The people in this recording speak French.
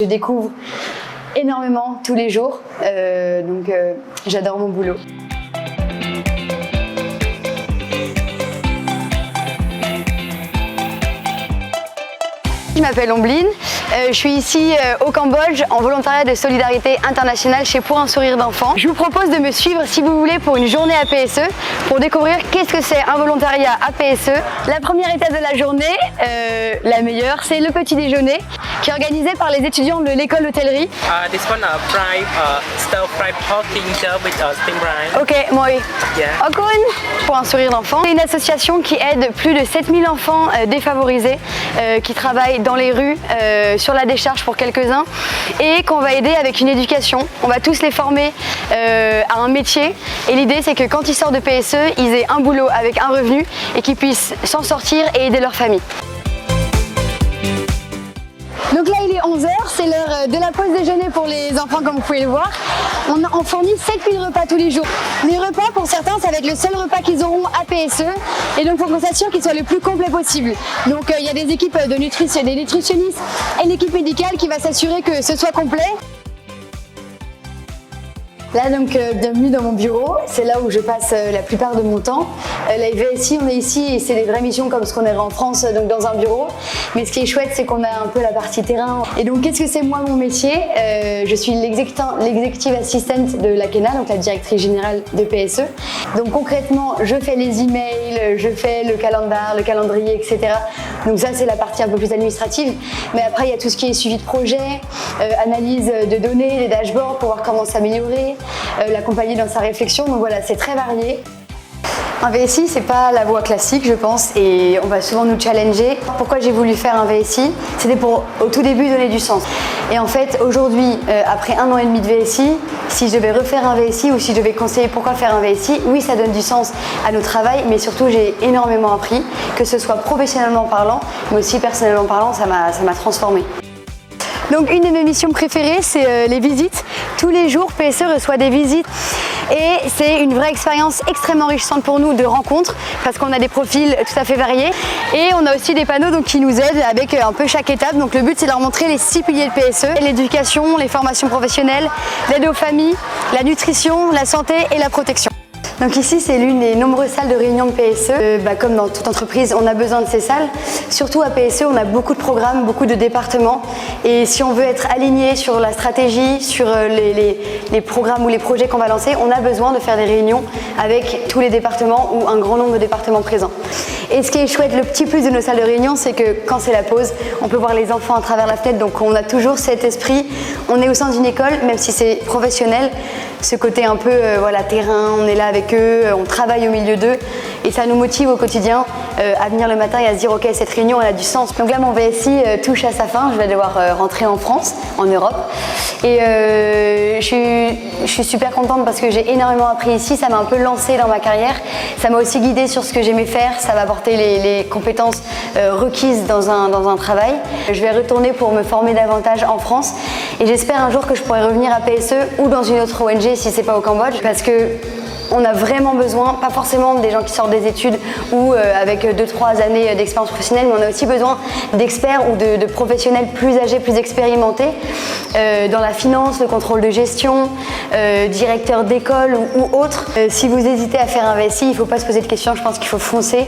Je découvre énormément tous les jours, donc j'adore mon boulot. Je m'appelle Ombline, je suis ici au Cambodge en volontariat de solidarité internationale chez Pour un sourire d'enfant. Je vous propose de me suivre si vous voulez pour une journée APSE pour découvrir qu'est-ce que c'est un volontariat APSE. La première étape de la journée, la meilleure, c'est le petit déjeuner qui est organisé par les étudiants de l'école d'hôtellerie. This one stir-fried pork ginger with steamed rice. Ok, moi. Yeah. Okun. Pour un sourire d'enfant. C'est une association qui aide plus de 7000 enfants défavorisés qui travaillent dans les rues sur la décharge pour quelques-uns et qu'on va aider avec une éducation. On va tous les former à un métier et l'idée c'est que quand ils sortent de PSE, ils aient un boulot avec un revenu et qu'ils puissent s'en sortir et aider leur famille. Donc là il est 11h, c'est l'heure de la pause déjeuner pour les enfants comme vous pouvez le voir. On fournit 7000 repas tous les jours. Les repas pour certains ça va être le seul repas qu'ils auront à PSE et donc il faut qu'on s'assure qu'ils soient le plus complet possible. Donc il y a des équipes de des nutritionnistes et l'équipe médicale qui va s'assurer que ce soit complet. Là donc bienvenue dans mon bureau, c'est là où je passe la plupart de mon temps. La VSI, on est ici et c'est des vraies missions comme ce qu'on aurait en France donc dans un bureau. Mais ce qui est chouette c'est qu'on a un peu la partie terrain. Et donc qu'est-ce que c'est moi mon métier? Je suis l'executive assistant de la Kena, donc la directrice générale de PSE. Donc concrètement je fais les emails, je fais le calendrier, etc. Donc ça c'est la partie un peu plus administrative. Mais après il y a tout ce qui est suivi de projet, analyse de données, des dashboards pour voir comment s'améliorer. L'accompagner dans sa réflexion, donc voilà, c'est très varié. Un VSI, c'est pas la voie classique, je pense, et on va souvent nous challenger. Pourquoi j'ai voulu faire un VSI? C'était pour, au tout début, donner du sens. Et en fait, aujourd'hui, après 1 an et demi de VSI, si je devais refaire un VSI ou si je devais conseiller pourquoi faire un VSI, oui, ça donne du sens à nos travail, mais surtout, j'ai énormément appris, que ce soit professionnellement parlant, mais aussi personnellement parlant, ça m'a transformée. Donc une de mes missions préférées, c'est les visites. Tous les jours, PSE reçoit des visites et c'est une vraie expérience extrêmement enrichissante pour nous de rencontres parce qu'on a des profils tout à fait variés et on a aussi des panneaux donc, qui nous aident avec un peu chaque étape. Donc le but, c'est de leur montrer les 6 piliers de PSE, l'éducation, les formations professionnelles, l'aide aux familles, la nutrition, la santé et la protection. Donc ici, c'est l'une des nombreuses salles de réunion de PSE. Comme dans toute entreprise, on a besoin de ces salles. Surtout à PSE, on a beaucoup de programmes, beaucoup de départements. Et si on veut être aligné sur la stratégie, sur les programmes ou les projets qu'on va lancer, on a besoin de faire des réunions avec tous les départements ou un grand nombre de départements présents. Et ce qui est chouette, le petit plus de nos salles de réunion, c'est que quand c'est la pause, on peut voir les enfants à travers la fenêtre. Donc on a toujours cet esprit, on est au sein d'une école, même si c'est professionnel, ce côté un peu voilà, terrain, on est là avec eux, on travaille au milieu d'eux et ça nous motive au quotidien à venir le matin et à se dire ok, cette réunion elle a du sens. Donc là mon VSI touche à sa fin, je vais devoir rentrer en France, en Europe et je suis super contente parce que j'ai énormément appris ici, ça m'a un peu lancée dans ma carrière, ça m'a aussi guidée sur ce que j'aimais faire, ça va apporter les compétences requises dans un travail. Je vais retourner pour me former davantage en France et j'espère un jour que je pourrai revenir à PSE ou dans une autre ONG si c'est pas au Cambodge parce que on a vraiment besoin, pas forcément des gens qui sortent des études ou avec 2-3 années d'expérience professionnelle, mais on a aussi besoin d'experts ou de professionnels plus âgés, plus expérimentés dans la finance, le contrôle de gestion, directeur d'école ou autre. Si vous hésitez à faire un VSI, il ne faut pas se poser de questions, je pense qu'il faut foncer.